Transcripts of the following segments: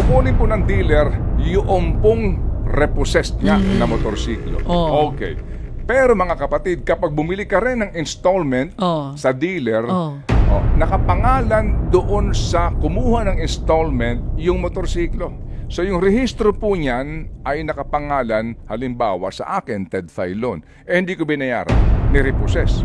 kukunin po ng dealer yung pong repossessed nga na motorsiklo. Oh. Okay. Pero mga kapatid, kapag bumili ka rin ng installment Oh. sa dealer, Oh. nakapangalan doon sa kumuha ng installment yung motorsiklo. So yung rehistro po niyan ay nakapangalan, halimbawa sa akin, Ted Filon. Hindi ko binayaran, ni-repossess.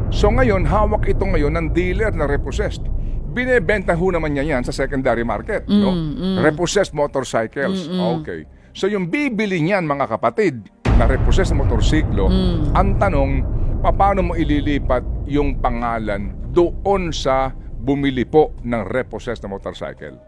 So ngayon, hawak ito ngayon ng dealer na repossessed. Binebenta ho naman niya yan sa secondary market. No? Repossessed motorcycles. Okay. So yung bibili niyan mga kapatid, na repossessed na motorsiklo, ang tanong, paano mo ililipat yung pangalan doon sa bumili po ng repossessed na motorcycle?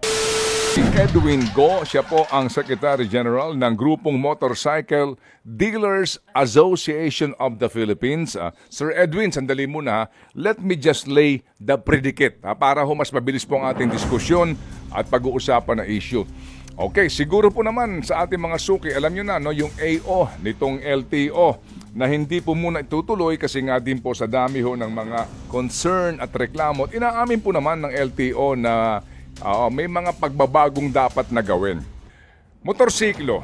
Si Edwin Go, siya po ang Secretary General ng Grupong Motorcycle Dealers Association of the Philippines. Sir Edwin, sandali muna. Let me just lay the predicate para ho mas mabilis po ang ating diskusyon at pag-uusapan na issue. Okay, siguro po naman sa ating mga suki, alam nyo na, no, yung AO nitong LTO na hindi po muna itutuloy kasi nga din po sa dami ho ng mga concern at reklamo. Inaamin po naman ng LTO na may mga pagbabagong dapat na gawin. Motorsiklo,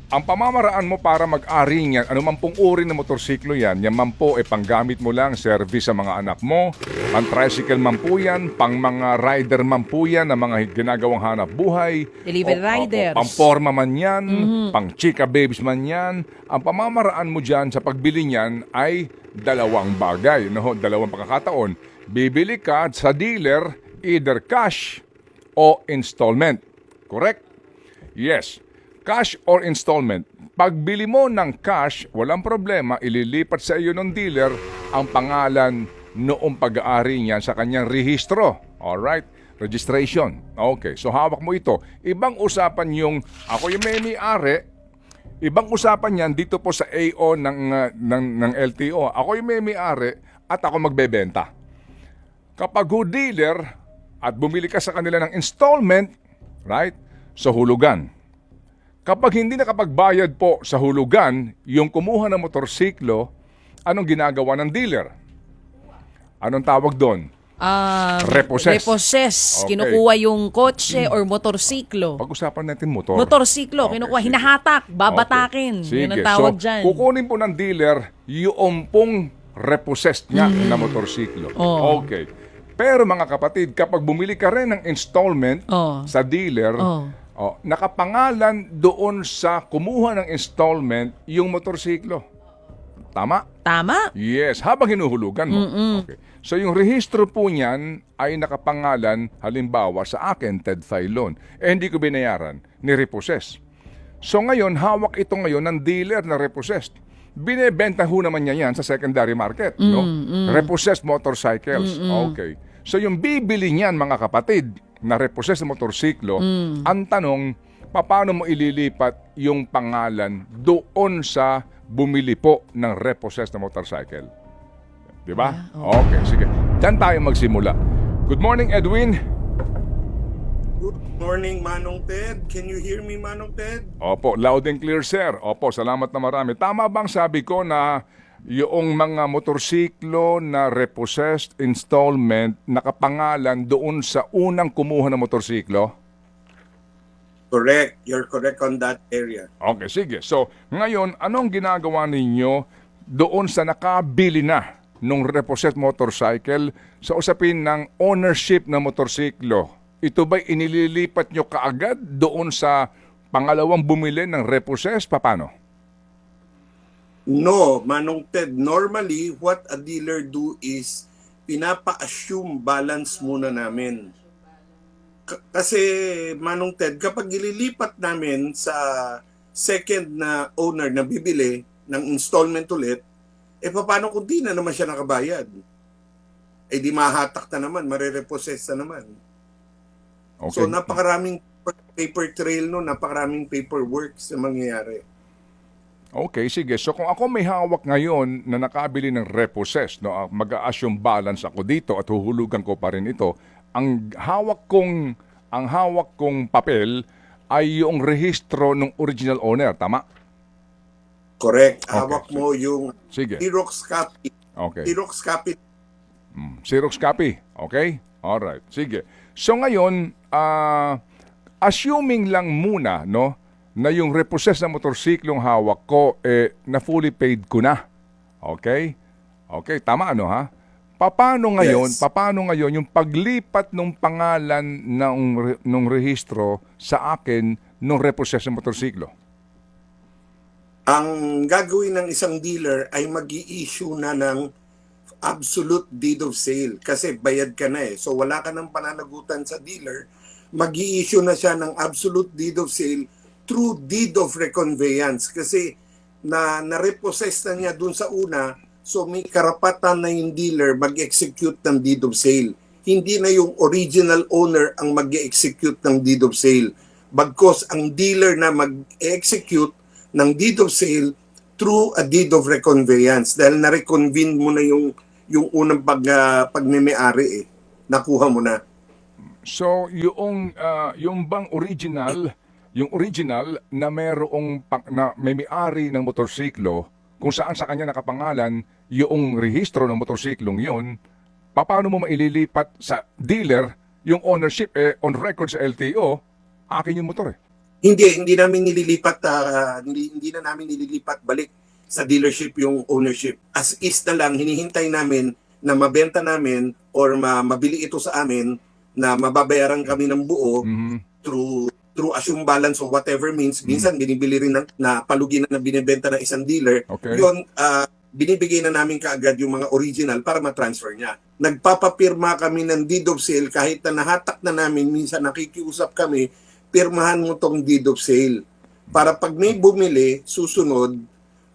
ang pamamaraan mo para mag-ari niyan, anuman pong uri ng motorsiklo yan, yan man po ay panggamit mo lang, service sa mga anak mo, pang tricycle man po yan, pang mga rider man po yan, na mga ginagawang hanap buhay, Delivery riders. pang forma man yan, pang chika babes man yan, ang pamamaraan mo dyan sa pagbili niyan ay dalawang bagay, no? Dalawang pagkakataon. Bibili ka sa dealer, either cash o installment. Correct? Yes. Cash or installment. Pagbili mo ng cash, walang problema, ililipat sa iyo ng dealer ang pangalan noong pag-aari niya sa kanyang rehistro. Alright? Registration. Okay, so hawak mo ito. Ibang usapan yung, ako yung may-ari, ibang usapan yan dito po sa AO ng LTO. Ako yung may-ari at ako magbebenta. Kapag dealer at bumili ka sa kanila ng installment, right, sa hulugan. Kapag hindi nakapagbayad po sa hulugan, yung kumuha ng motorsiklo, anong ginagawa ng dealer? Anong tawag doon? Repossess. Repossess. Okay. Kinukuha yung kotse or motorsiklo. Pag-usapan natin motor. Motorsiklo, Okay, kinukuha, sige. hinahatak, babatakin. Okay. Yun ang Sige. tawag So, dyan. kukunin po ng dealer yung pong repossessed nga na motorsiklo. Oh. Okay. Pero mga kapatid, kapag bumili ka rin ng installment sa dealer, nakapangalan doon sa kumuha ng installment yung motorsiklo. Tama? Tama? Yes, habang hinuhulugan mo. Okay. So yung rehistro po niyan ay nakapangalan, halimbawa sa akin, Ted Filon. Hindi ko binayaran, ni-repossess. So ngayon, hawak ito ngayon ng dealer na repossessed. Binebenta ho naman niya yan sa secondary market. No? Repossessed motorcycles. Okay. So yung bibili niyan mga kapatid na repossessed na motorsiklo, ang tanong, paano mo ililipat yung pangalan doon sa bumili po ng repossessed na motorcycle? Di ba? Okay, sige. Diyan tayo magsimula. Good morning, Edwin. Good morning, Manong Ted. Can you hear me, Manong Ted? Opo, loud and clear, sir. Opo, salamat na marami. Tama bang sabi ko na yung mga motorsiklo na repossessed installment nakapangalan doon sa unang kumuha ng motorsiklo? Correct. You're correct on that area. Okay, sige. So, ngayon, anong ginagawa ninyo doon sa nakabili na nung repossessed motorcycle sa usapin ng ownership ng motorsiklo? Ito ba'y inililipat nyo kaagad doon sa pangalawang bumili ng repossessed? Paano? No, Manong Ted. Normally, what a dealer do is pinapa-assume balance muna namin. Kasi, Manong Ted, kapag ililipat namin sa second na owner na bibili ng installment ulit, paano kung di na naman siya nakabayad? Di mahatak na naman, marirepossess na naman. Okay. So, napakaraming paper trail no, napakaraming paperwork sa mangyayari. Okay, sige. So kung ako may hawak ngayon na nakabili ng repossessed, no, mag-a-assume balance ako dito at huhulugan ko pa rin ito, ang hawak kong papel ay yung rehistro ng original owner, tama? Correct. Okay, Hawak mo yung Sige. Xerox copy. Okay. Xerox copy. Xerox copy. Okay? Alright. Sige. So ngayon, assuming lang muna, no, na yung repossess na motorsiklong hawak ko, na fully paid ko na. Okay? Okay, tama ano ha? Yes. Paano ngayon yung paglipat ng pangalan ng rehistro sa akin ng repossess na motorsiklo? Ang gagawin ng isang dealer ay mag-i-issue na ng absolute deed of sale kasi bayad ka na eh. So wala ka ng pananagutan sa dealer, mag-i-issue na siya ng absolute deed of sale through deed of reconveyance kasi na-repossess na niya dun sa una, so may karapatan na yung dealer mag-execute ng deed of sale. Hindi na yung original owner ang mag-execute ng deed of sale. Bagkos ang dealer na mag-execute ng deed of sale through a deed of reconveyance dahil na-reconvene mo na yung unang pagmeme-ari eh. Nakuha mo na. So, yung bang original na na may-ari ng motorsiklo, kung saan sa kanya nakapangalan yung rehistro ng motorsiklong yon, paano mo maililipat sa dealer yung ownership on record sa LTO, akin yung motor eh. Hindi namin nililipat hindi na namin nililipat balik sa dealership yung ownership. As is na lang hinihintay namin na mabenta namin or mabili ito sa amin na mababayaran kami ng buo through assume balance or whatever means. Minsan binibili rin na palugi na binibenta ng isang dealer. Okay. Yun binibigay na namin kaagad yung mga original para ma-transfer niya. Nagpapapirma kami ng deed of sale kahit na nahatak na namin, minsan nakikiusap kami, pirmahan mo tong deed of sale. Para pag may bumili, susunod,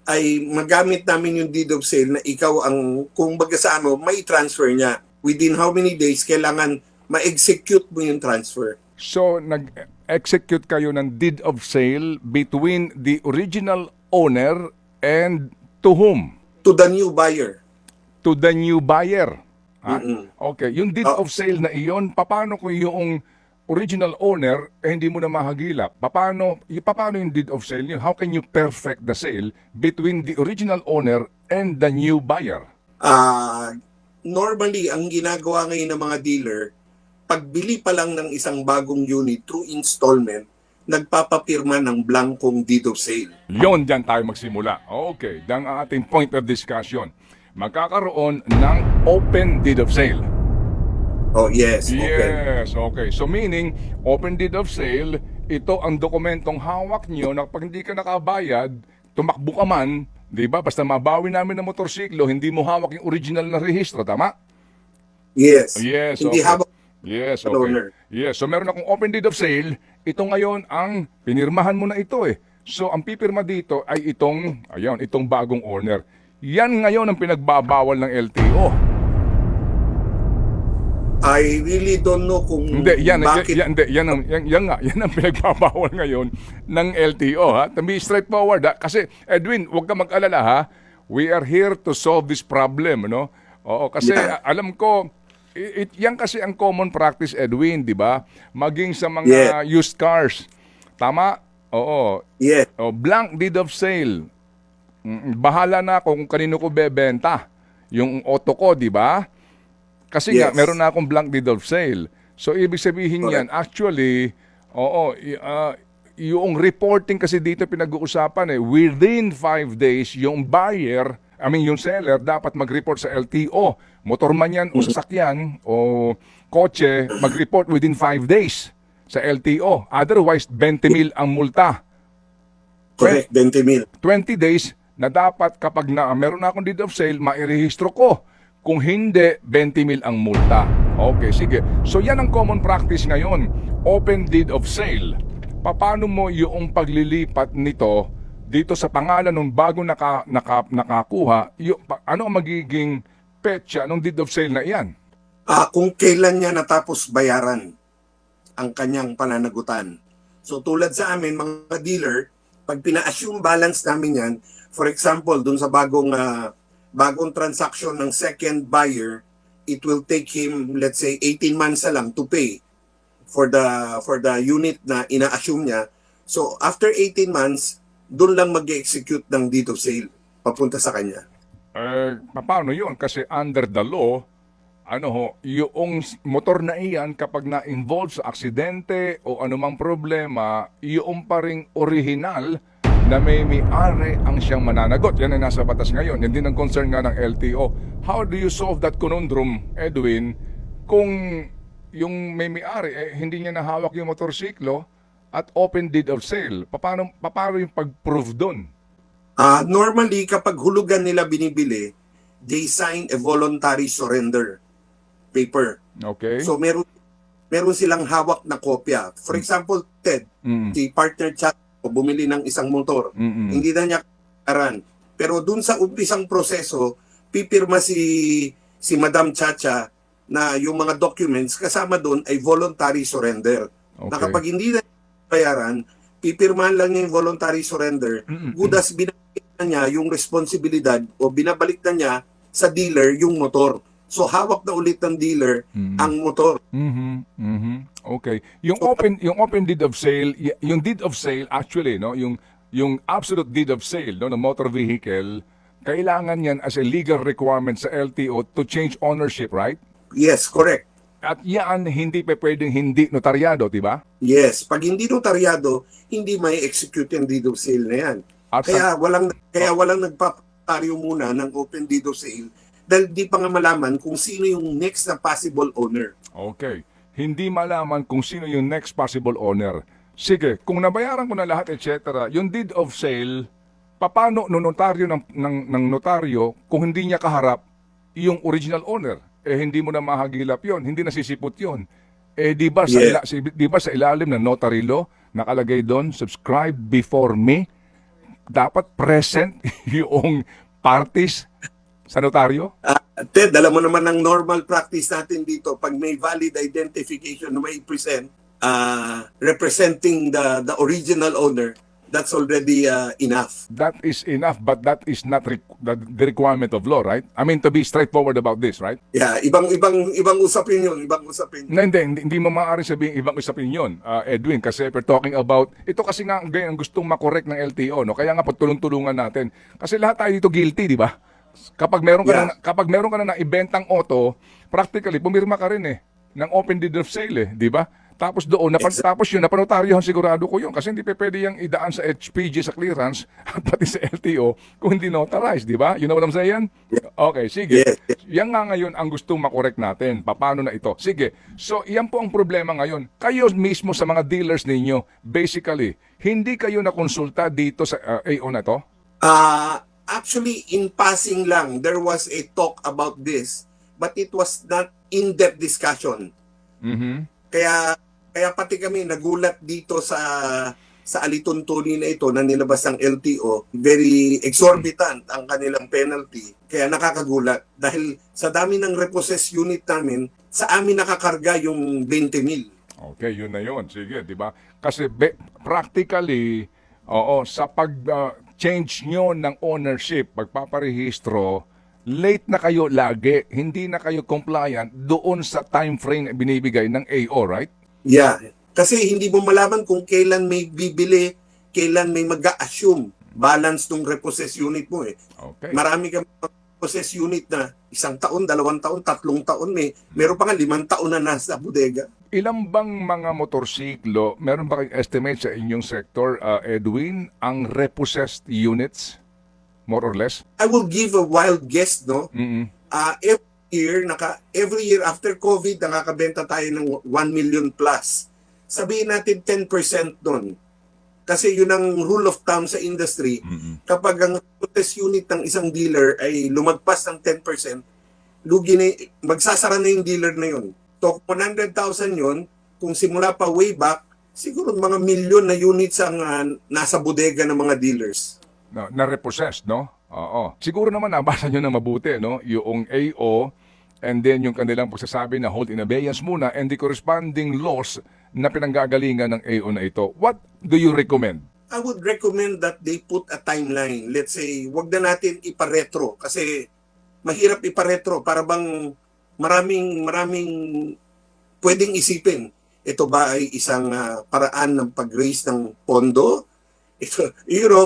ay magamit namin yung deed of sale na ikaw ang, kung baga sa may transfer niya. Within how many days, kailangan ma-execute mo yung transfer. So, nag-execute kayo ng deed of sale between the original owner and to whom? To the new buyer. To the new buyer. Ha? Mm-mm. Okay, yung deed of sale na iyon, paano kung yung original owner hindi mo na mahagilap? Paano yung deed of sale niyo? How can you perfect the sale between the original owner and the new buyer? Normally, ang ginagawa ngayon ng mga dealer, pagbili pa lang ng isang bagong unit through installment, nagpapapirma ng blankong deed of sale. Yon, dyan tayo magsimula. Okay, ang ating point of discussion. Magkakaroon ng open deed of sale. Oh, yes. Okay. Yes, okay. So meaning, open deed of sale, ito ang dokumentong hawak nyo na pag hindi ka nakabayad, tumakbo ka man, di ba? Basta mabawi namin ng motorsiklo, hindi mo hawak yung original na rehistro, tama? Yes. Yes, Hindi okay. habang Yes, owner. okay. Yes, so meron akong open deed of sale, ito ngayon ang pinirmahan mo na ito eh. So ang pipirma dito ay itong bagong owner. Yan ngayon ang pinagbabawal ng LTO. I really don't know kung bakit. Yan ang pinagbabawal ngayon ng LTO ha. To be straightforward ha. Kasi Edwin, huwag ka mag-alala ha. We are here to solve this problem, no? Oo, kasi alam ko yan kasi ang common practice, Edwin, di ba? Maging sa mga used cars. Tama? Oo. Yes. O, blank deed of sale. Bahala na ako kung kanino ko bebenta. Yung auto ko, di ba? Kasi nga, meron na akong blank deed of sale. So, ibig sabihin yan, actually, yung reporting kasi dito pinag-uusapan within 5 days, yung yung seller, dapat mag-report sa LTO. Motor man yan o sasakyan o kotse, mag-report within 5 days sa LTO. Otherwise, 20,000 ang multa. Correct, 20,000. 20 days na dapat kapag meron na akong deed of sale, mairehistro ko. Kung hindi, 20,000 ang multa. Okay, sige. So yan ang common practice ngayon. Open deed of sale. Paano mo yung paglilipat nito dito sa pangalan ng bago nakakuha, ano ang magiging petsa ng deed of sale na iyan? Kung kailan niya natapos bayaran ang kanyang pananagutan. So tulad sa amin, mga dealer, pag pina-assume balance namin yan, for example, dun sa bagong transaction ng second buyer, it will take him, let's say, 18 months na lang to pay for the unit na ina-assume niya. So after 18 months, doon lang mag-execute ng deed of sale papunta sa kanya. Paano yun? Kasi under the law, ano ho, yung motor na iyan kapag na-involve sa aksidente o anumang problema, yung pa ring original na may-ari ang siyang mananagot. Yan ay nasa batas ngayon. Yan din ang concern nga ng LTO. How do you solve that conundrum, Edwin, kung yung may-ari hindi niya nahawak yung motorsiklo at open deed of sale? Paano yung pag-prove doon? Normally, kapag hulugan nila binibili, they sign a voluntary surrender paper. Okay. So meron silang hawak na kopya. For example, Ted, si partner chat bumili ng isang motor. Hindi na niya karan. Pero dun sa umpisang proseso, pipirma si Madam Chacha na yung mga documents kasama doon ay voluntary surrender. Okay. Na kapag hindi na bayaran, pipirmahan lang niya yung voluntary surrender. Gudas binabalik na niya yung responsibilidad o binabalik na niya sa dealer yung motor. So hawak na ulit ng dealer ang motor. Okay. Yung open deed of sale, yung deed of sale actually, no, yung absolute deed of sale, no, ng motor vehicle, kailangan yan as a legal requirement sa LTO to change ownership, right? Yes, correct. At yan hindi pa pwedeng hindi notaryado, di ba? Yes, pag hindi notaryado, hindi may execute yung deed of sale na yan. At Kaya walang nagpapataryo muna ng open deed of sale dahil di pa nga malaman kung sino yung next na possible owner. Okay. Hindi malaman kung sino yung next possible owner. Sige, kung nabayaran ko na lahat, etc., yung deed of sale, paano notaryo ng notaryo kung hindi niya kaharap yung original owner? Hindi mo na mahagilap yon, hindi nasisipot yon. Di ba sa ilalim ng notary law, nakalagay doon, subscribe before me, dapat present yung parties sa notaryo? Ted, alam mo naman ang normal practice natin dito, pag may valid identification na may present, representing the original owner, that's already enough. That is enough, but that is not the requirement of law, right? I mean, to be straightforward about this, right? Yeah, ibang usapin yun, ibang usapin. Na, hindi mo maaaring sabihin ibang usapin yun, Edwin, kasi we're talking about, ito kasi nga ang gustong makorek ng LTO, no? Kaya nga pagtulong-tulungan natin. Kasi lahat tayo dito guilty, di ba? Kapag meron ka na ibentang auto, practically pumirma ka rin ng open deed of sale, di ba? Tapos doon, tapos yun, napanotaryohan sigurado ko yun kasi hindi pa pwede yung idaan sa HPG sa clearance at pati sa LTO kung hindi notarized, di ba? You know what I'm saying? Okay, sige. Yes. Yan nga ngayon ang gustong makorek natin. Paano na ito? Sige. So, yan po ang problema ngayon. Kayo mismo sa mga dealers ninyo, basically, hindi kayo nakonsulta dito sa AO na to? Actually, in passing lang, there was a talk about this, but it was not in-depth discussion. Kaya pati kami nagulat dito sa alituntunin na ito na nilabas ng LTO. Very exorbitant ang kanilang penalty. Kaya nakakagulat. Dahil sa dami ng repossessed unit namin, sa amin nakakarga yung 20,000. Okay, yun na yun. Sige, di ba? Kasi practically, sa pag-change nyo ng ownership, pagpaparehistro, late na kayo lagi, hindi na kayo compliant doon sa time frame na binibigay ng AO, right? Yeah. Kasi hindi mo malaman kung kailan may bibili, kailan may mag-a-assume balance ng repossessed unit mo Okay. Marami kang repossessed unit na 1 taon, 2 taon, 3 taon, meron pa nga 5 taon na nasa bodega. Ilang bang mga motorsiklo, meron ba kayong estimate sa inyong sector, Edwin, ang repossessed units? More or less? I will give a wild guess, no? Every year after COVID, nakakabenta tayo ng 1 million plus. Sabihin natin 10% doon. Kasi yun ang rule of thumb sa industry. Kapag ang test unit ng isang dealer ay lumagpas ng 10%, magsasara na yung dealer na yun. So, 100,000 yun, kung simula pa way back, siguro mga milyon na units ang nasa bodega ng mga dealers. Na repossessed, no? Oo. Siguro naman nabasa nyo na mabuti, no? Yung AO and then yung kanilang pagsasabi na hold in abeyance muna and the corresponding laws na pinanggagalingan ng AO na ito. What do you recommend? I would recommend that they put a timeline. Let's say, wag na natin iparetro kasi mahirap iparetro para bang maraming pwedeng isipin. Ito ba ay isang paraan ng pag-raise ng pondo?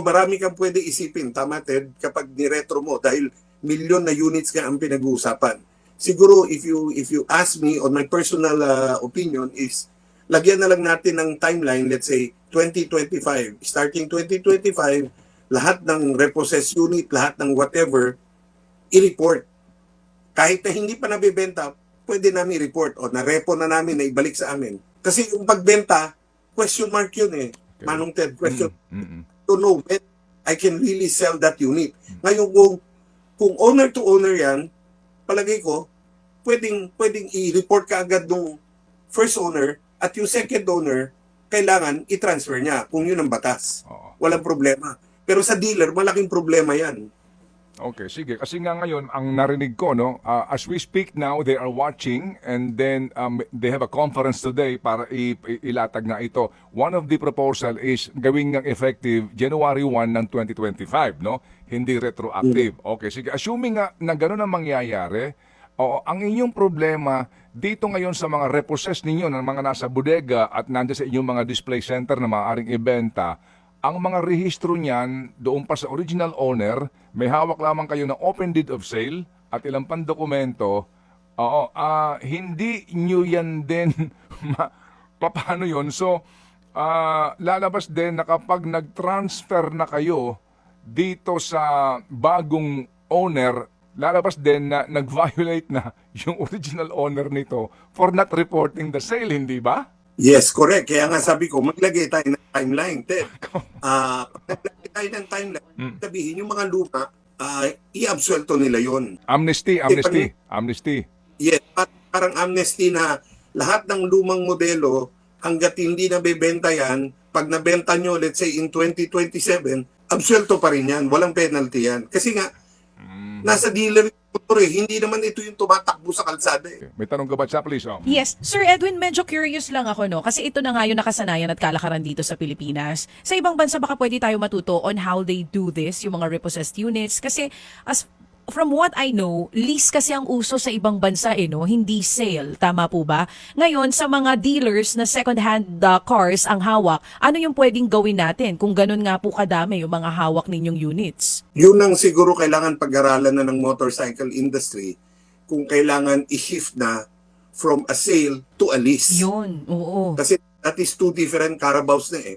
Marami kang pwede isipin, tama Ted, kapag niretro mo dahil milyon na units ka ang pinag-uusapan. siguro if you ask me on my personal opinion is lagyan na lang natin ng timeline, let's say 2025. Starting 2025, lahat ng repossessed unit, lahat ng whatever, i-report. Kahit na hindi pa nabibenta, pwede namin i-report o na-repo na namin na ibalik sa amin. Kasi yung pagbenta, question mark yun eh. Okay. Manong Ted, question. Mm-mm. To know when I can really sell that unit. Ngayon kung owner to owner yan, palagay ko, pwedeng i-report ka agad nung first owner at yung second owner, kailangan i-transfer niya kung yun ang batas. Oo. Walang problema. Pero sa dealer, malaking problema yan. Okay, sige. Kasi nga ngayon, ang narinig ko, no, as we speak now, they are watching and then they have a conference today para ilatag na ito. One of the proposal is gawing ng effective January 1 ng 2025, no? Hindi retroactive. Okay, sige. Assuming nga na gano'n ang mangyayari, ang inyong problema dito ngayon sa mga repossess ninyo ng mga nasa bodega at nandiyan sa inyong mga display center na maaaring ibenta, ang mga rehistro niyan doon pa sa original owner, may hawak lamang kayo ng open deed of sale at ilang pang dokumento. Hindi nyo yan din paano yun? So, lalabas din na kapag nag-transfer na kayo dito sa bagong owner, lalabas din na nag-violate na yung original owner nito for not reporting the sale, hindi ba? Yes, correct. Kaya nga sabi ko, maglagay tayo ng timeline, Ted. Maglagay tayo ng timeline. Sabihin, yung mga luma, i-absuelto nila yon. Amnesty. Yes, parang amnesty na lahat ng lumang modelo, hanggat hindi nabebenta yan, pag nabenta nyo, let's say in 2027, absuelto pa rin yan. Walang penalty yan. Kasi nga, nasa dealer yung motor eh. Hindi naman ito yung tumatakbo sa kalsada eh. May tanong ka ba siya, please? Yes. Sir Edwin, medyo curious lang ako, no? Kasi ito na nga yung nakasanayan at kalakaran dito sa Pilipinas. Sa ibang bansa, baka pwede tayo matuto on how they do this, yung mga repossessed units. Kasi from what I know, lease kasi ang uso sa ibang bansa, no? Hindi sale. Tama po ba? Ngayon, sa mga dealers na second-hand cars ang hawak, ano yung pwedeng gawin natin kung ganun nga po kadami yung mga hawak ninyong units? Yun ang siguro kailangan pag-aralan na ng motorcycle industry kung kailangan i-shift na from a sale to a lease. Yun, oo. Kasi that is two different carabaos na eh.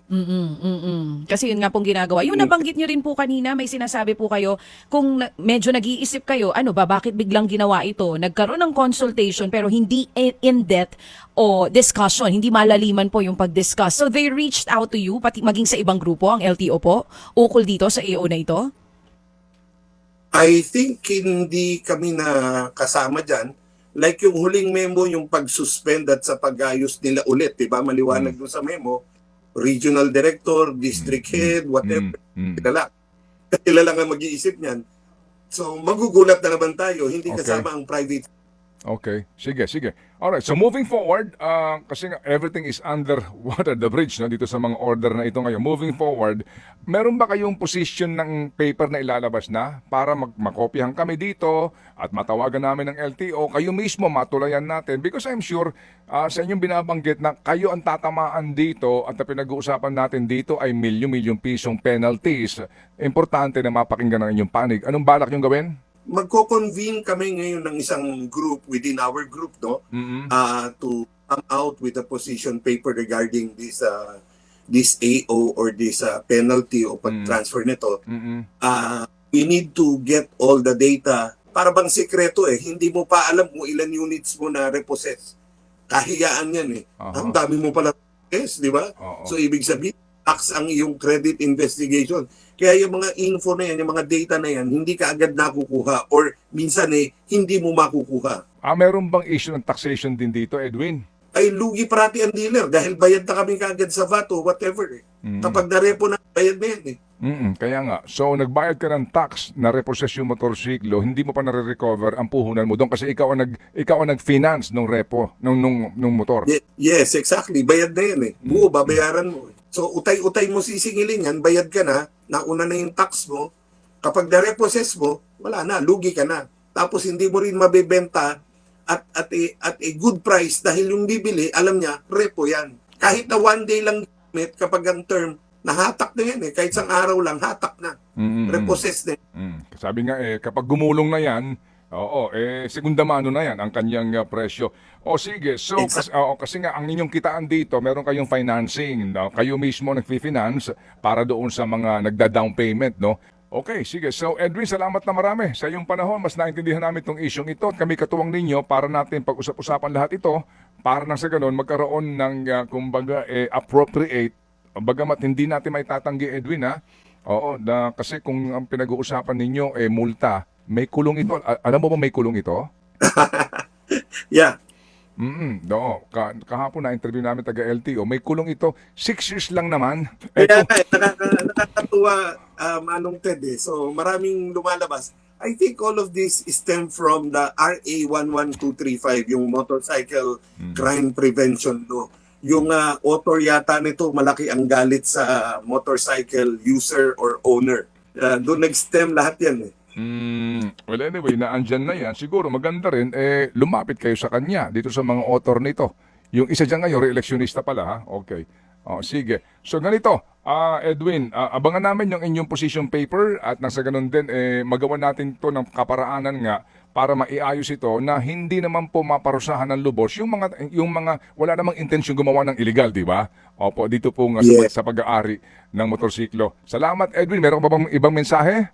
Kasi yun nga pong ginagawa. Yung nabanggit nyo rin po kanina, may sinasabi po kayo, kung medyo nag-iisip kayo, ano ba, bakit biglang ginawa ito? Nagkaroon ng consultation pero hindi in-depth o discussion, hindi malaliman po yung pag-discuss. So they reached out to you, pati maging sa ibang grupo, ang LTO po, ukol dito sa AO na ito? I think hindi kami na kasama dyan. Like yung huling memo, yung pag-suspend at sa pag-ayos nila ulit, di ba? Maliwanag doon sa memo, regional director, district head, whatever, kilala. Sila lang ang mag-iisip niyan. So, magugulat na naman tayo, hindi kasama ang private. Okay. Sige. Alright, so moving forward, kasi nga everything is under water, the bridge, no, dito sa mga order na ito ngayon. Moving forward, meron ba kayong position ng paper na ilalabas na para makopyahan kami dito at matawagan namin ng LTO, kayo mismo matulayan natin? Because I'm sure sa inyong binabanggit na kayo ang tatamaan dito at ang pinag-uusapan natin dito ay milyon-milyong pisong penalties. Importante na mapakinggan ang inyong panig. Anong balak niyong gawin? Magko-convene kami ngayon ng isang group within our group, no? To come out with a position paper regarding this AO or this penalty o pag-transfer nito. We need to get all the data. Para bang sekreto eh, hindi mo pa alam kung ilan units mo na repossess. Kahiyaan yan eh. Ang dami mo pala repossess, di ba? So ibig sabihin, tax ang iyong credit investigation. Kaya yung mga info na yan, yung mga data na yan, hindi ka agad nakukuha or minsan hindi mo makukuha. Meron bang issue ng taxation din dito, Edwin? Ay lugi parati ang dealer dahil bayad na kami kaagad sa VAT o whatever eh. Kapag narepo na, bayad na yan eh. Kaya nga. So, nagbayad ka ng tax na repossess yung motorsiklo, hindi mo pa nare-recover ang puhunan mo doon kasi ikaw ang nag-finance nung repo, nung motor. Yes, exactly. Bayad na yan eh. Buo, babayaran mo. So, utay-utay mo sisingilin yan, bayad ka na, nauna na yung tax mo. Kapag na-repossess mo, wala na, lugi ka na. Tapos hindi mo rin mabebenta at a good price dahil yung bibili, alam niya, repo yan. Kahit na one day lang gamit, kapag ang term, nahatak na yan eh. Kahit isang araw lang, hatak na. Repossess na. Sabi nga kapag gumulong na yan, Oo, segunda mano na yan ang kanyang presyo. O sige, so kasi nga ang inyong kitaan dito, meron kayong financing, no? Kayo mismo nagfi-finance para doon sa mga nagda-down payment, no? Okay, sige. So Edwin, salamat na marami sa iyong panahon. Mas naintindihan namin itong isyong ito at kami katuwang ninyo para natin pag-usap-usapan lahat ito para nang sa ganun magkaroon ng kumbaga appropriate, bagamat hindi natin may tatanggi, Edwin, ha? Oo, kasi kung ang pinag-uusapan ninyo multa, may kulong ito. Alam mo ba may kulong ito? Yeah. No. Kahapon na interview namin taga LTO, may kulong ito. 6 years lang naman. Kaya nakakatuwa, Manong Ted. So maraming lumalabas. I think all of this stem from the RA 11235, yung Motorcycle Crime Prevention Law. Yung author yata nito, malaki ang galit sa motorcycle user or owner. Doon nag-stem lahat yan eh. Well, anyway, naandyan na yan. Siguro maganda rin, lumapit kayo sa kanya dito sa mga author nito. Yung isa dyan ngayon, re-electionista pala, ha? Okay. Sige. So, ganito, Edwin, abangan namin yung inyong position paper at nasa ganun din, magawa natin to ng kaparaanan nga para maiayos ito na hindi naman po maparusahan ng lubos yung mga wala namang intensyon gumawa ng illegal, di ba? Opo, dito po nga Yes. sa pag-aari ng motorsiklo. Salamat, Edwin. Meron ka ba bang ibang mensahe?